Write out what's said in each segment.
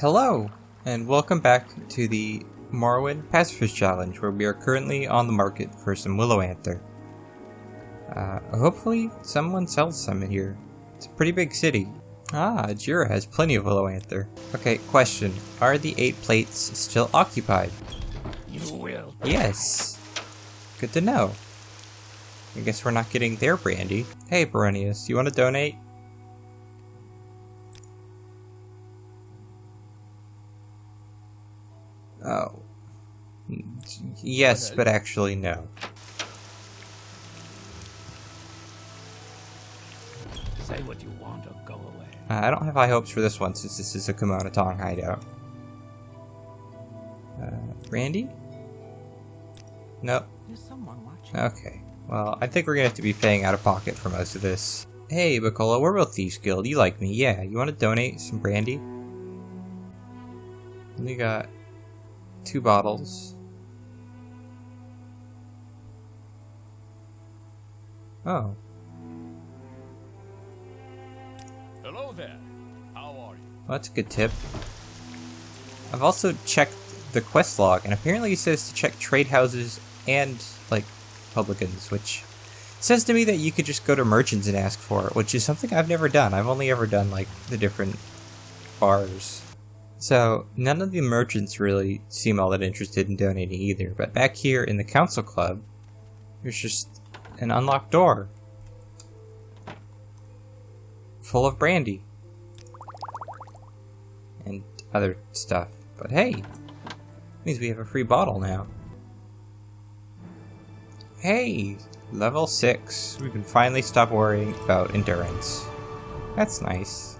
Hello, and welcome back to the Morrowind Pacifist Challenge, where we are currently on the market for some willow anther. Hopefully someone sells some in here. It's a pretty big city. Ah, Jira has plenty of willow anther. Okay, question. Are the 8 plates still occupied? You will. Yes. Good to know. I guess we're not getting their brandy. Hey, Berenius, you want to donate? Oh. Yes, but actually no. Say what you want or go away. I don't have high hopes for this one since this is a Kimono Tong hideout. Brandy? Nope. There's someone watching. Okay. Well, I think we're gonna have to be paying out of pocket for most of this. Hey, Bacola, we're both Thieves Guild. You like me? Yeah. You want to donate some brandy? We got 2 bottles. Oh. Hello there. How are you? Well, that's a good tip. I've also checked the quest log, and apparently it says to check trade houses and, like, publicans, which says to me that you could just go to merchants and ask for it, which is something I've never done. I've only ever done, like, the different bars. So, none of the merchants really seem all that interested in donating either, but back here in the council club, there's just an unlocked door. Full of brandy. And other stuff. But hey, means we have a free bottle now. Hey, level 6. We can finally stop worrying about endurance. That's nice.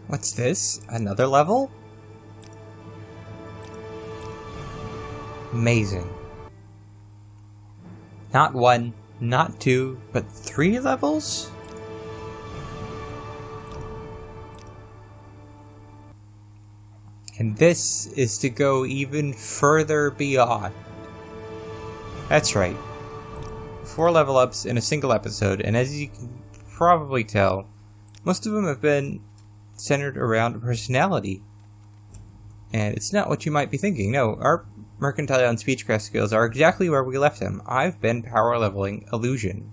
What's this? Another level? Amazing. Not 1, not 2, but 3 levels? And this is to go even further beyond. That's right. 4 level ups in a single episode, and as you can probably tell, most of them have been centered around personality. And it's not what you might be thinking. No, our mercantile and speechcraft skills are exactly where we left them. I've been power leveling illusion.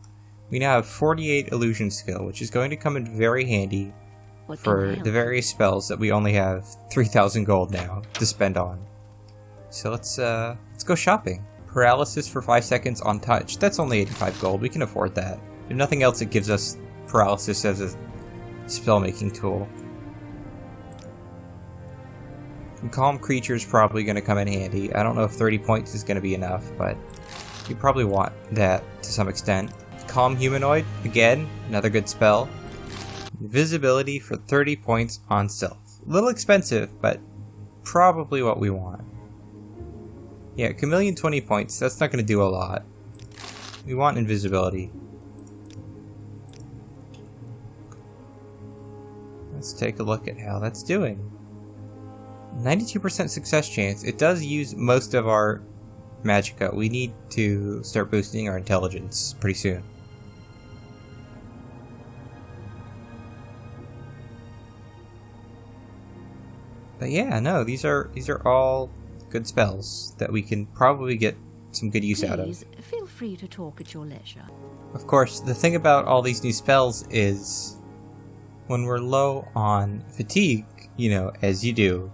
We now have 48 illusion skill, which is going to come in very handy for the various spells that we only have 3,000 gold now to spend on. So let's go shopping. Paralysis for 5 seconds on touch. That's only 85 gold. We can afford that. If nothing else, it gives us paralysis as a spell-making tool. And calm creature is probably going to come in handy. I don't know if 30 points is going to be enough, but you probably want that to some extent. Calm humanoid, again, another good spell. Invisibility for 30 points on stealth. A little expensive, but probably what we want. Yeah, chameleon 20 points, that's not going to do a lot. We want invisibility. Let's take a look at how that's doing. 92% success chance. It does use most of our magicka. We need to start boosting our intelligence pretty soon. But yeah, no, these are all good spells that we can probably get some good use out of. Please, feel free to talk at your leisure. Of course, the thing about all these new spells is when we're low on fatigue, you know, as you do,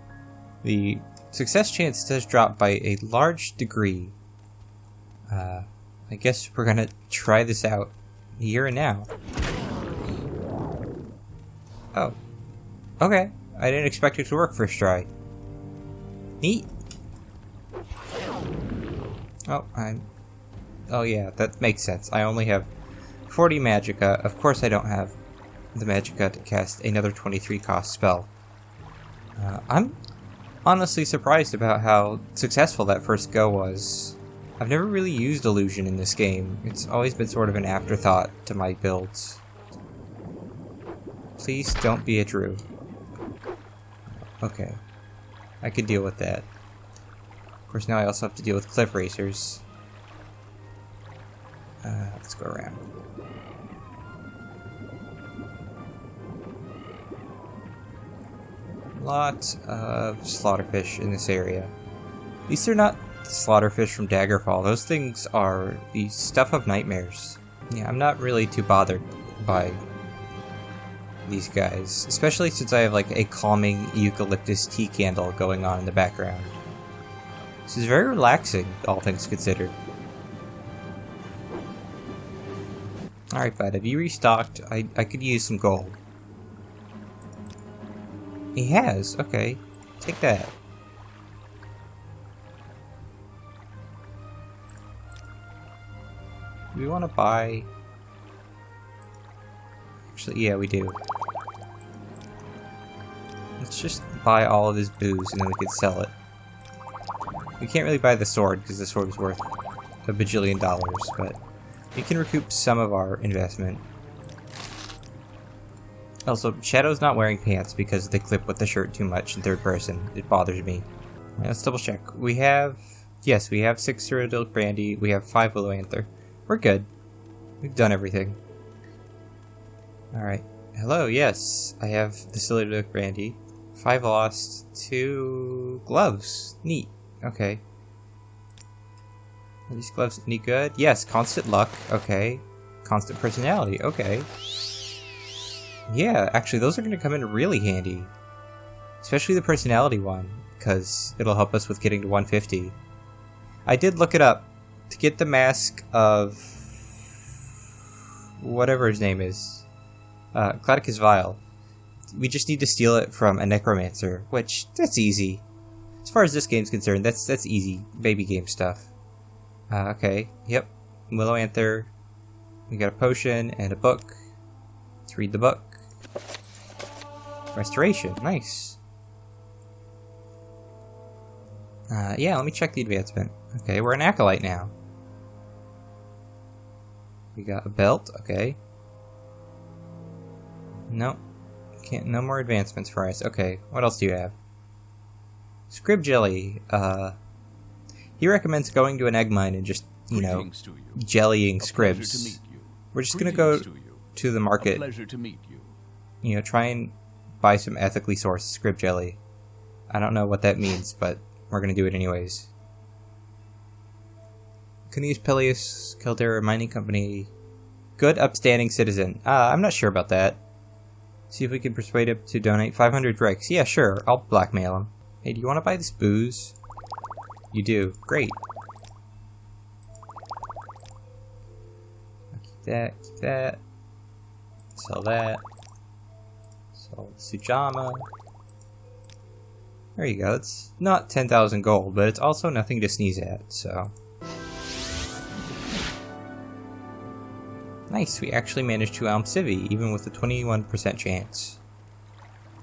the success chance does drop by a large degree. I guess we're gonna try this out here and now. Oh. Okay. I didn't expect it to work first try. Neat. Oh yeah, that makes sense. I only have 40 magicka. Of course I don't have the magicka to cast another 23 cost spell. I'm honestly surprised about how successful that first go was. I've never really used illusion in this game. It's always been sort of an afterthought to my builds. Please don't be a druid. Okay. I can deal with that. Of course, now I also have to deal with cliff racers. Let's go around. Lots of slaughterfish in this area. At least they're not slaughterfish from Daggerfall. Those things are the stuff of nightmares. Yeah, I'm not really too bothered by these guys, especially since I have like a calming eucalyptus tea candle going on in the background. This is very relaxing, all things considered. Alright, bud, have you restocked? I could use some gold. He has, okay. Take that. Do we want to buy... Actually, yeah, we do. Let's just buy all of his booze and then we could sell it. We can't really buy the sword because the sword is worth $1 bajillion, but we can recoup some of our investment. Also, Shadow's not wearing pants because they clip with the shirt too much in third person. It bothers me. Right, let's double check. We have... Yes, we have 6 Cyrodiil Brandy. We have 5 Willow Anther. We're good. We've done everything. Alright. Hello, yes. I have the Cyrodiil Brandy. 5 lost. 2 gloves. Neat. Okay. Are these gloves any good? Yes, constant luck. Okay. Constant personality. Okay. Yeah, actually, those are going to come in really handy. Especially the personality one, because it'll help us with getting to 150. I did look it up. To get the mask of... whatever his name is. Cladicus Vile. We just need to steal it from a necromancer, which, that's easy. As far as this game's concerned, that's easy. Baby game stuff. Okay, yep. Willow Anther. We got a potion and a book. Let's read the book. Restoration, nice. Yeah, let me check the advancement. Okay, we're an acolyte now. We got a belt, okay. Nope. No more advancements for us. Okay, what else do you have? Scrib Jelly. He recommends going to an egg mine and just, you know, jellying scribs. We're just gonna go to the market. Pleasure to meet you. You know, try and buy some ethically sourced scrib jelly. I don't know what that means, but we're gonna do it anyways. Cunius Peleus Caldera Mining Company. Good upstanding citizen. I'm not sure about that. See if we can persuade him to donate 500 Drix. Yeah, sure. I'll blackmail him. Hey, do you want to buy this booze? You do. Great. Keep that. Keep that. Sell that. Sell Sujama. There you go. It's not 10,000 gold, but it's also nothing to sneeze at, so... Nice, we actually managed to Alm Civi, even with a 21% chance.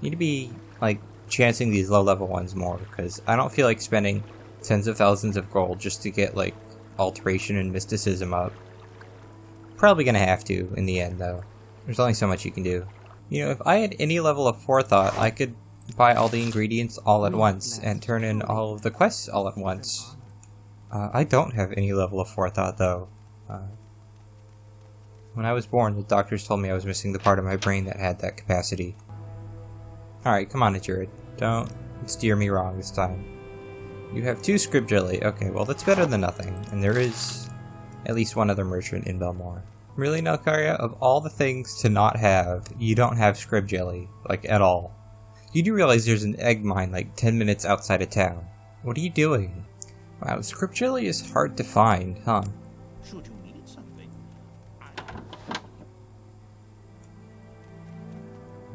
Need to be, like, chancing these low-level ones more, because I don't feel like spending tens of thousands of gold just to get, like, alteration and mysticism up. Probably gonna have to, in the end, though. There's only so much you can do. You know, if I had any level of forethought, I could buy all the ingredients all at once, and turn in all of the quests all at once. I don't have any level of forethought, though. When I was born, the doctors told me I was missing the part of my brain that had that capacity. Alright, come on, Jared. Don't steer me wrong this time. You have 2 Scrib Jelly. Okay, well that's better than nothing. And there is at least one other merchant in Belmore. Really, Nelkaria? Of all the things to not have, you don't have Scrib Jelly. Like, at all. You do realize there's an egg mine like 10 minutes outside of town. What are you doing? Wow, Scrib Jelly is hard to find, huh? Should you need something?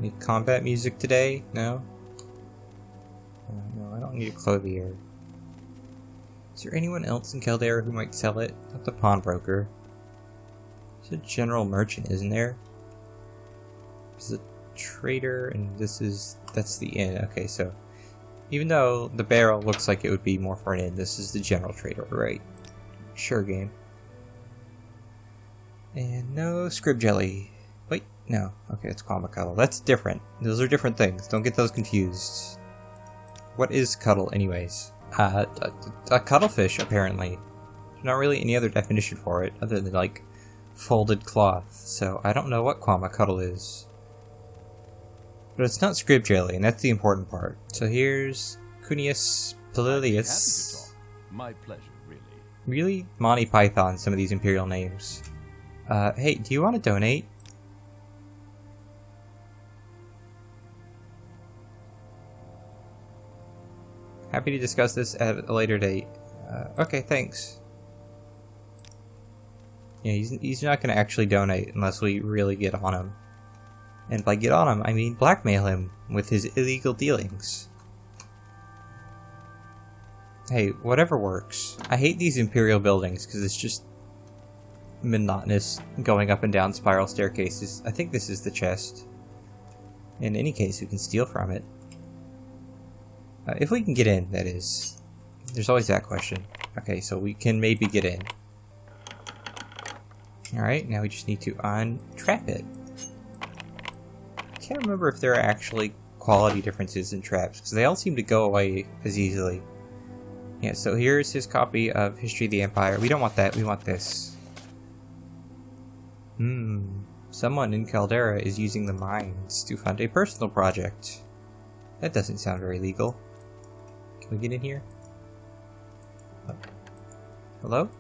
Need combat music today? No? No, I don't need a clothier. Is there anyone else in Caldera who might sell it? Not the pawnbroker. There's a general merchant, isn't there? There's a trader, and that's the inn. Okay, so even though the barrel looks like it would be more for an inn, this is the general trader, right? Sure game. And no Scrib Jelly. Wait, no. Okay, it's Cuddle. That's different. Those are different things. Don't get those confused. What is cuddle, anyways? A cuttlefish, apparently. There's not really any other definition for it, other than, like, folded cloth. So I don't know what cuddle is. But it's not Scrib Jelly, and that's the important part. So here's Cunius Happy to Palilius. talk. My pleasure, really. Really Monty Python, some of these Imperial names. Hey, do you want to donate? Happy to discuss this at a later date. Okay, thanks. Yeah, he's not going to actually donate unless we really get on him. And by get on him, I mean blackmail him with his illegal dealings. Hey, whatever works. I hate these Imperial buildings because it's just monotonous going up and down spiral staircases. I think this is the chest. In any case, we can steal from it. If we can get in, that is. There's always that question. Okay, so we can maybe get in. Alright, now we just need to untrap it. I can't remember if there are actually quality differences in traps, because they all seem to go away as easily. Yeah, so here's his copy of History of the Empire. We don't want that, we want this. Someone in Caldera is using the mines to fund a personal project. That doesn't sound very legal. Can we get in here? Hello?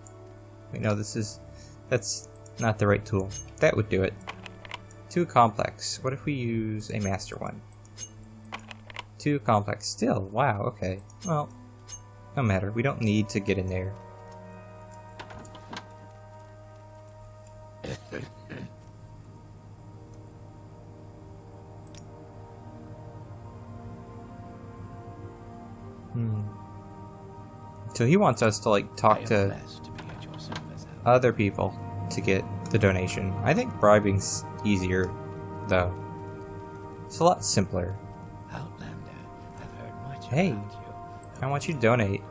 Wait, no, that's not the right tool. That would do it. Too complex. What if we use a master one? Too complex. Still, wow, okay. Well, no matter. We don't need to get in there. So he wants us to, like, talk to other people to get the donation. I think bribing's easier, though. It's a lot simpler. Hey, I want you to donate.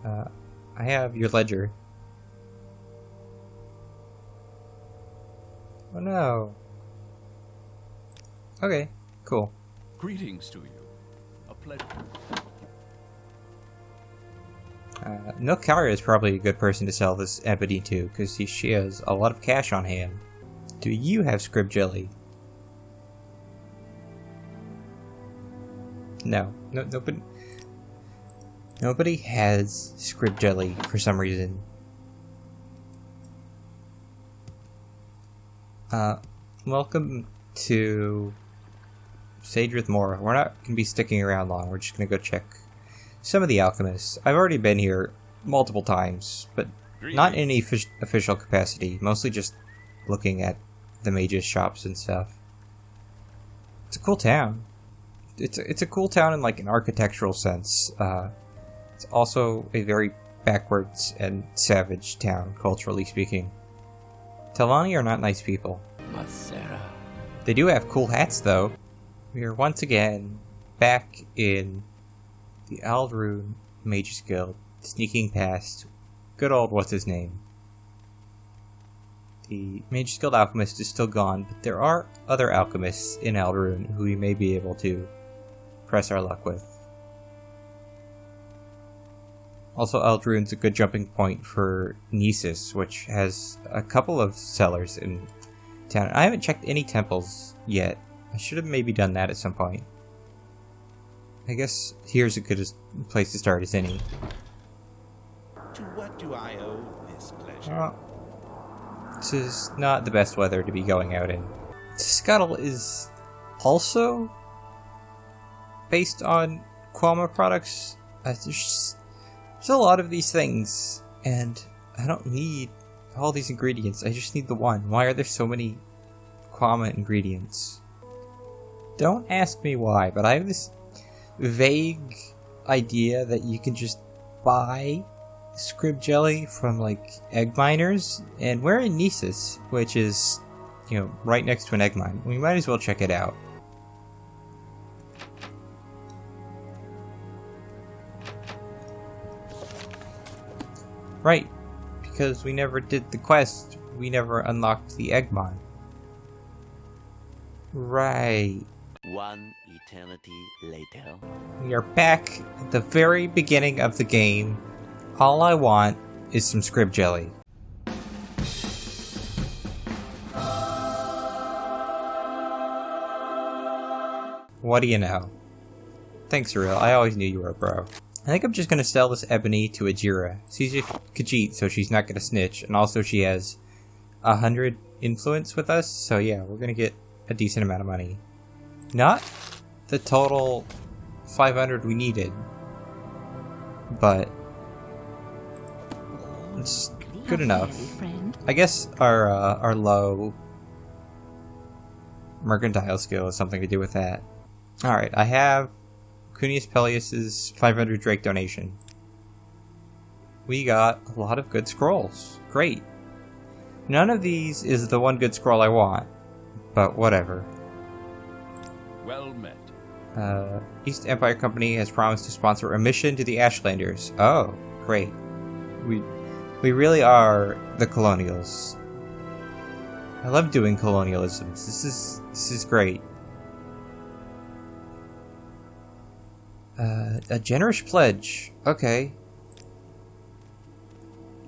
I have your ledger. Oh no. Okay, cool. Greetings to you. A pleasure. Nilkara is probably a good person to sell this ebony to, because she has a lot of cash on hand. Do you have scrib jelly? No. Nobody has scrib jelly for some reason. Welcome to Sage with Mora. We're not going to be sticking around long. We're just going to go check some of the alchemists. I've already been here multiple times, but not in any official capacity. Mostly just looking at the mages' shops and stuff. It's a cool town. It's a cool town in like an architectural sense. It's also a very backwards and savage town, culturally speaking. Telani are not nice people. They do have cool hats, though. We are once again back in the Aldrune Mages Guild, sneaking past good old what's-his-name. The Mages Guild alchemist is still gone, but there are other alchemists in Aldrune who we may be able to press our luck with. Also, Aldrune's a good jumping point for Nisus, which has a couple of cellars in town. I haven't checked any temples yet. I should have maybe done that at some point. I guess here's a good place to start as any. To what do I owe this pleasure? Well, this is not the best weather to be going out in. Scuttle is also based on Quama products. There's a lot of these things, and I don't need all these ingredients. I just need the one. Why are there so many Quama ingredients? Don't ask me why, but I have this vague idea that you can just buy scrib jelly from like egg miners, and we're in Nisus, which is, right next to an egg mine. We might as well check it out. Right, because we never did the quest, we never unlocked the egg mine. Right. One eternity later. We are back at the very beginning of the game. All I want is some scrib jelly. What do you know? Thanks, Real. I always knew you were a bro. I think I'm just gonna sell this ebony to Ajira. She's a Khajiit, so she's not gonna snitch, and also she has 100 influence with us, so yeah, we're gonna get a decent amount of money. Not the total 500 we needed, but it's good enough. I guess our low mercantile skill has something to do with that. Alright, I have Cunius Peleus's 500 Drake donation. We got a lot of good scrolls. Great. None of these is the one good scroll I want, but whatever. Well met. East Empire Company has promised to sponsor a mission to the Ashlanders. Oh, great. We really are the colonials. I love doing colonialisms. This is great. A generous pledge. Okay.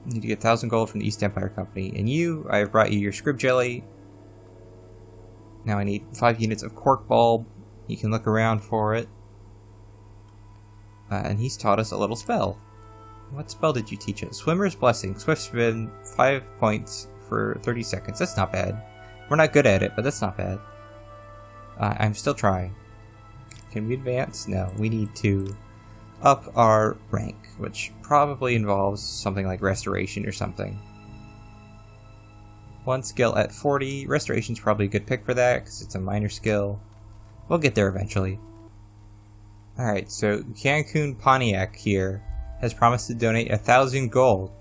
Need to get 1,000 gold from the East Empire Company. And you, I have brought you your scrib jelly. Now I need 5 units of cork bulb. You can look around for it. And he's taught us a little spell. What spell did you teach us? Swimmer's Blessing. Swift spin, 5 points for 30 seconds. That's not bad. We're not good at it, but that's not bad. I'm still trying. Can we advance? No, we need to up our rank, which probably involves something like Restoration or something. One skill at 40. Restoration's probably a good pick for that, because it's a minor skill. We'll get there eventually. Alright, so Cancun Pontiac here has promised to donate 1,000 gold.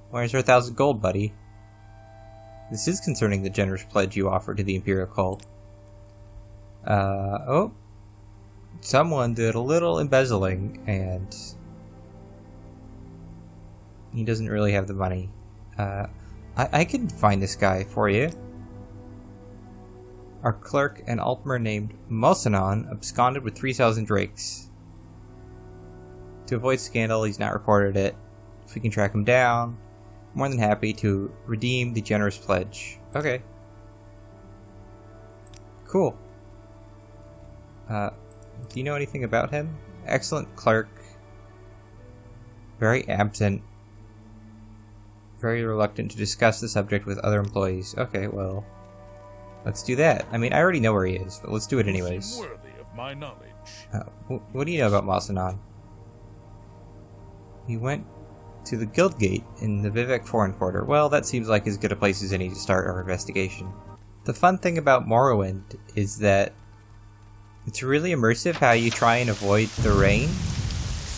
Where's our 1,000 gold, buddy? This is concerning the generous pledge you offered to the Imperial Cult. Oh. Someone did a little embezzling, and he doesn't really have the money. I can find this guy for you. Our clerk, an Altmer named Mosanon, absconded with 3,000 drakes. To avoid scandal, he's not reported it. If we can track him down, more than happy to redeem the generous pledge. Okay. Cool. Do you know anything about him? Excellent clerk. Very absent. Very reluctant to discuss the subject with other employees. Okay, well, let's do that. I mean, I already know where he is, but let's do it anyways. Worthy of my knowledge. What do you know about Mosanon? He went to the Guild Gate in the Vivek Foreign Quarter. Well, that seems like as good a place as any to start our investigation. The fun thing about Morrowind is that it's really immersive how you try and avoid the rain.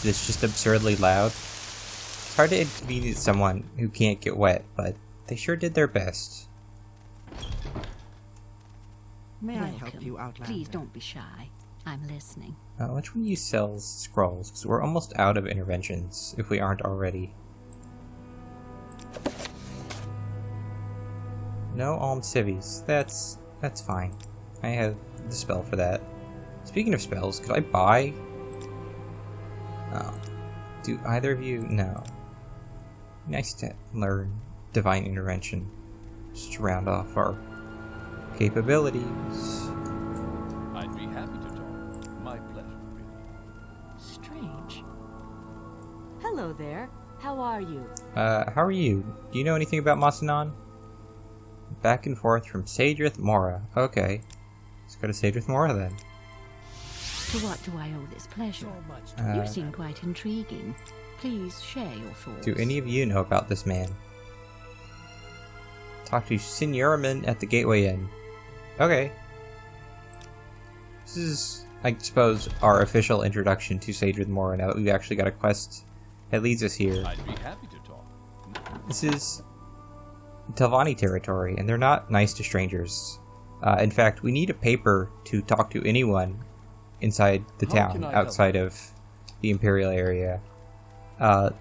It's just absurdly loud. It's hard to inconvenience someone who can't get wet, but they sure did their best. May I help you, Outlander? Please don't be shy. I'm listening. Which one of you sells scrolls? Because we're almost out of interventions, if we aren't already. No alms civvies. That's fine. I have the spell for that. Speaking of spells, could I buy? Oh. Do either of you? No. Nice to learn Divine Intervention. Just to round off our capabilities. I'd be happy to talk. My pleasure, really. Strange. Hello there. How are you? How are you? Do you know anything about Mosanon? Back and forth from Sadrith Mora. Okay. Let's go to Sadrith Mora then. To what do I owe this pleasure? You seem quite intriguing. Please share your thoughts. Do any of you know about this man? Talk to Signorman at the Gateway Inn. Okay. This is, I suppose, our official introduction to Sadrith Mora now that we've actually got a quest that leads us here. I'd be happy to talk. This is Telvanni territory, and they're not nice to strangers. In fact, we need a paper to talk to anyone inside the town, outside of the Imperial area.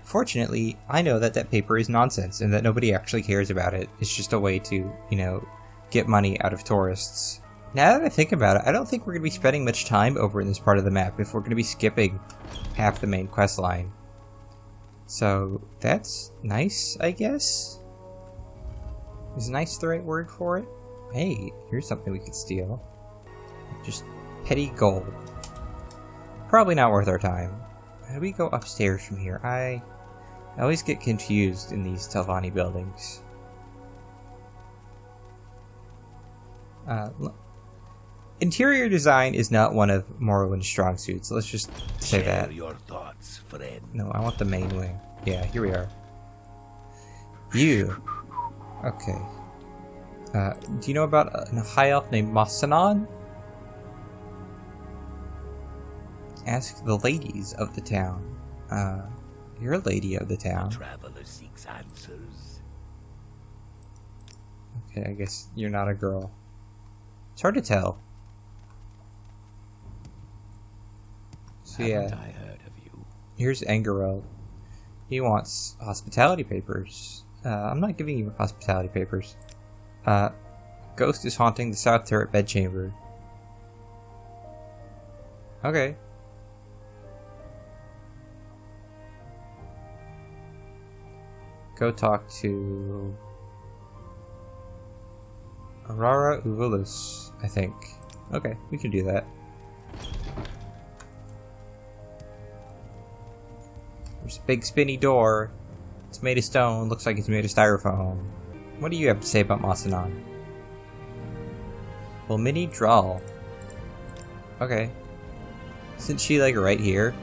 Fortunately, I know that that paper is nonsense, and that nobody actually cares about it. It's just a way to, you know, get money out of tourists. Now that I think about it, I don't think we're going to be spending much time over in this part of the map if we're going to be skipping half the main quest line. So, that's nice, I guess? Is nice the right word for it? Hey, here's something we could steal. Just Petty gold. Probably not worth our time. How do we go upstairs from here? I always get confused in these Telvanni buildings. Interior design is not one of Morrowind's strong suits. Let's just say that. Your thoughts, friend. No, I want the main wing. Yeah, here we are. You. Okay. Do you know about a high elf named Masanon? Ask the ladies of the town. You're a lady of the town. Traveler seeks answers. Okay, I guess you're not a girl. It's hard to tell. So yeah. Haven't I heard of you? Here's Angerel. He wants hospitality papers. I'm not giving you hospitality papers. Ghost is haunting the south turret bedchamber. Okay. Go talk to Aurora Uvulus, I think. Okay, we can do that. There's a big spinny door. It's made of stone, looks like it's made of styrofoam. What do you have to say about Masanon? Well, Mini Drawl. Okay. Isn't she like right here?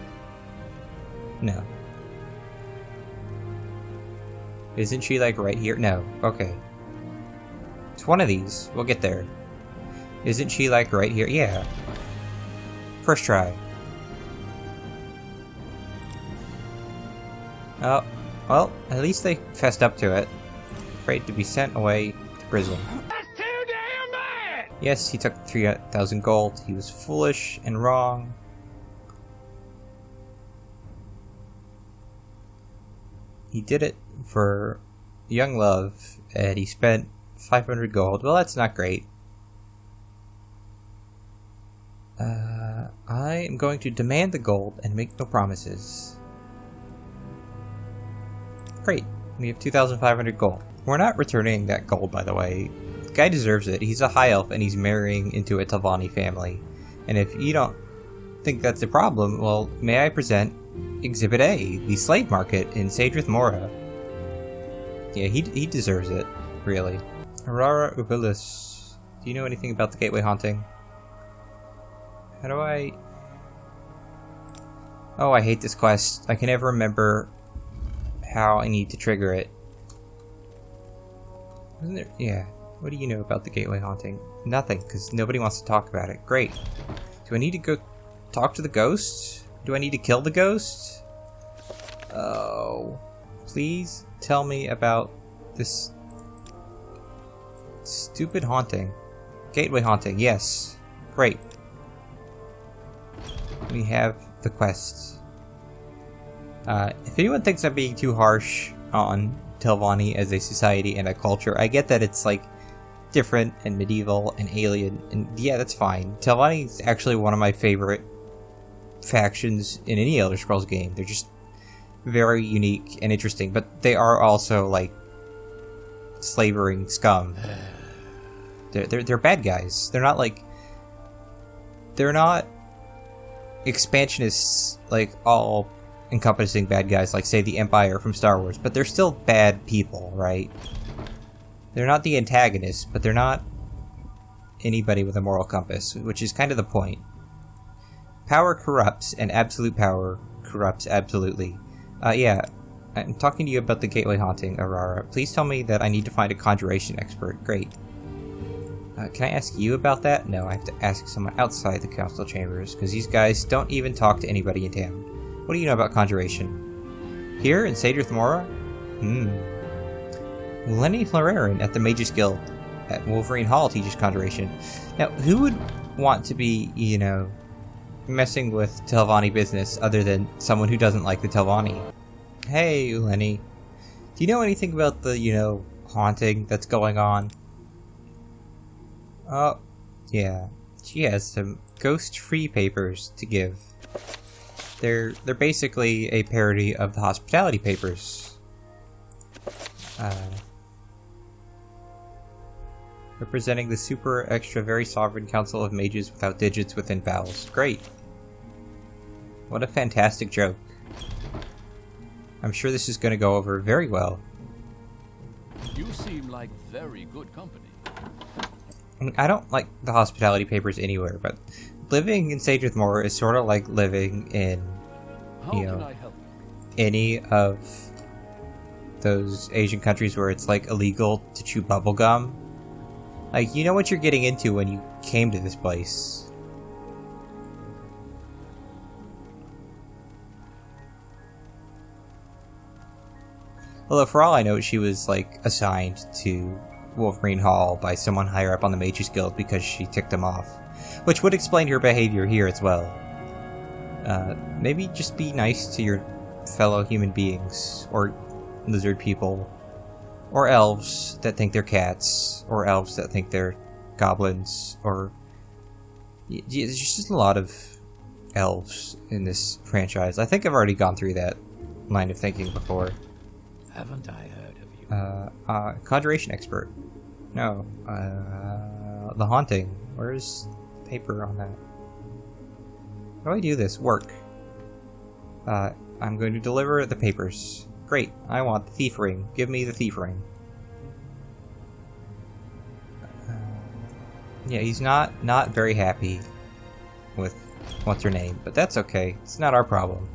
No. Isn't she like right here? No. Okay. It's one of these. We'll get there. Isn't she like right here? Yeah. First try. Oh. Well, at least they fessed up to it. Afraid to be sent away to prison. That's too damn bad! Yes, he took 3,000 gold. He was foolish and wrong. He did it for young love, and he spent 500 gold. Well, that's not great. I am going to demand the gold and make no promises. Great. We have 2,500 gold. We're not returning that gold, by the way. The guy deserves it. He's a high elf, and he's marrying into a Telvanni family. And if you don't think that's a problem, well, may I present Exhibit A, the slave market in Sadrith Mora. Yeah, he deserves it, really. Aurora Uvulus. Do you know anything about the gateway haunting? How do I... Oh, I hate this quest. I can never remember how I need to trigger it. Isn't there... Yeah. What do you know about the gateway haunting? Nothing, because nobody wants to talk about it. Great. Do I need to go talk to the ghost? Do I need to kill the ghost? Oh. Please tell me about this stupid haunting. Gateway haunting, yes. Great. We have the quest. If anyone thinks I'm being too harsh on Telvanni as a society and a culture, I get that it's like different and medieval and alien, and yeah, that's fine. Telvanni is actually one of my favorite factions in any Elder Scrolls game. They're just very unique and interesting, but they are also like slavering scum. They're bad guys. They're not expansionists, like all encompassing bad guys like say the Empire from Star Wars, but they're still bad people, right? They're not the antagonists, but they're not anybody with a moral compass, which is kind of the point. Power corrupts, and absolute power corrupts absolutely. Yeah, I'm talking to you about the gateway haunting, Aurora. Please tell me that I need to find a conjuration expert. Great. Can I ask you about that? No, I have to ask someone outside the council chambers, because these guys don't even talk to anybody in town. What do you know about conjuration? Here in Sadrith Mora? Lenny Floraren at the Mages Guild at Wolverine Hall teaches conjuration. Now, who would want to be, you know, messing with Telvanni business other than someone who doesn't like the Telvanni? Hey, Lenny. Do you know anything about the, you know, haunting that's going on? Oh, yeah. She has some ghost-free papers to give. They're basically a parody of the hospitality papers. Representing the super extra very sovereign council of mages without digits within vowels. Great. What a fantastic joke. I'm sure this is going to go over very well. You seem like very good company. I mean, I don't like the hospitality papers anywhere, but living in Sage with More is sort of like living in, How can I help you? any of those Asian countries where it's like illegal to chew bubblegum. Like, you know what you're getting into when you came to this place. Although, for all I know, she was, like, assigned to Wolverine Hall by someone higher up on the Mages Guild because she ticked him off. Which would explain her behavior here as well. Maybe just be nice to your fellow human beings, or lizard people, or elves that think they're cats, or elves that think they're goblins, or... There's just a lot of elves in this franchise. I think I've already gone through that line of thinking before. Haven't I heard of you? Conjuration expert. No. The Haunting. Where's the paper on that? How do I do this? Work. I'm going to deliver the papers. Great. I want the thief ring. Give me the thief ring. Yeah, he's not very happy with what's her name, but that's okay. It's not our problem.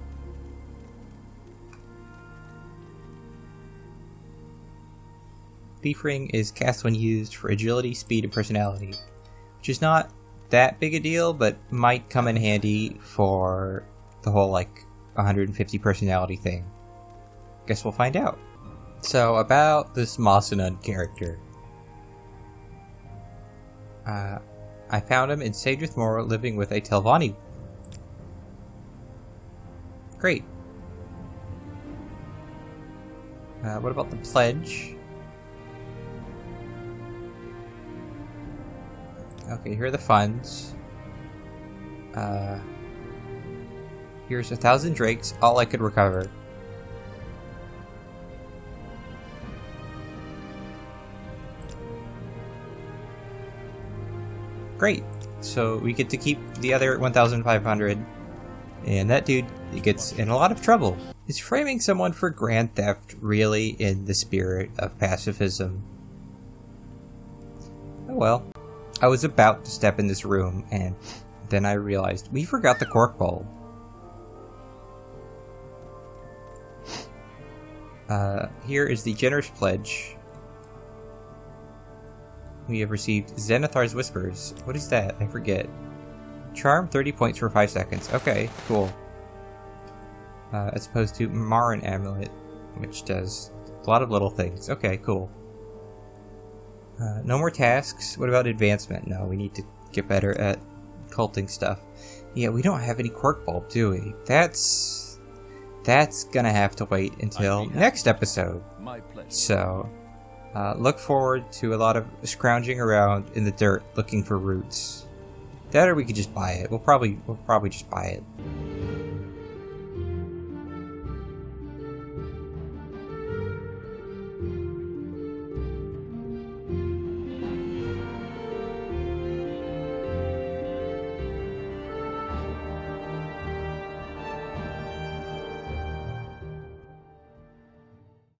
Thief ring is cast when used for agility, speed, and personality, which is not that big a deal, but might come in handy for the whole, like, 150 personality thing. Guess we'll find out. So, about this Masanun character. I found him in Sage with More living with a Telvanni. Great. What about the pledge? Okay, here are the funds. Here's 1,000 drakes, all I could recover. Great. So we get to keep the other 1,500. And that dude gets in a lot of trouble. Is framing someone for grand theft really in the spirit of pacifism? Oh well. I was about to step in this room, and then I realized we forgot the cork bowl. Here is the generous pledge. We have received Zenithar's Whispers. What is that? I forget. Charm 30 points for 5 seconds. Okay, cool. As opposed to Marin Amulet, which does a lot of little things. Okay, cool. No more tasks. What about advancement? No, we need to get better at culting stuff. Yeah, we don't have any quirk bulb, do we? That's gonna have to wait until next episode. My pleasure. So, look forward to a lot of scrounging around in the dirt looking for roots. That, or we could just buy it. We'll probably just buy it.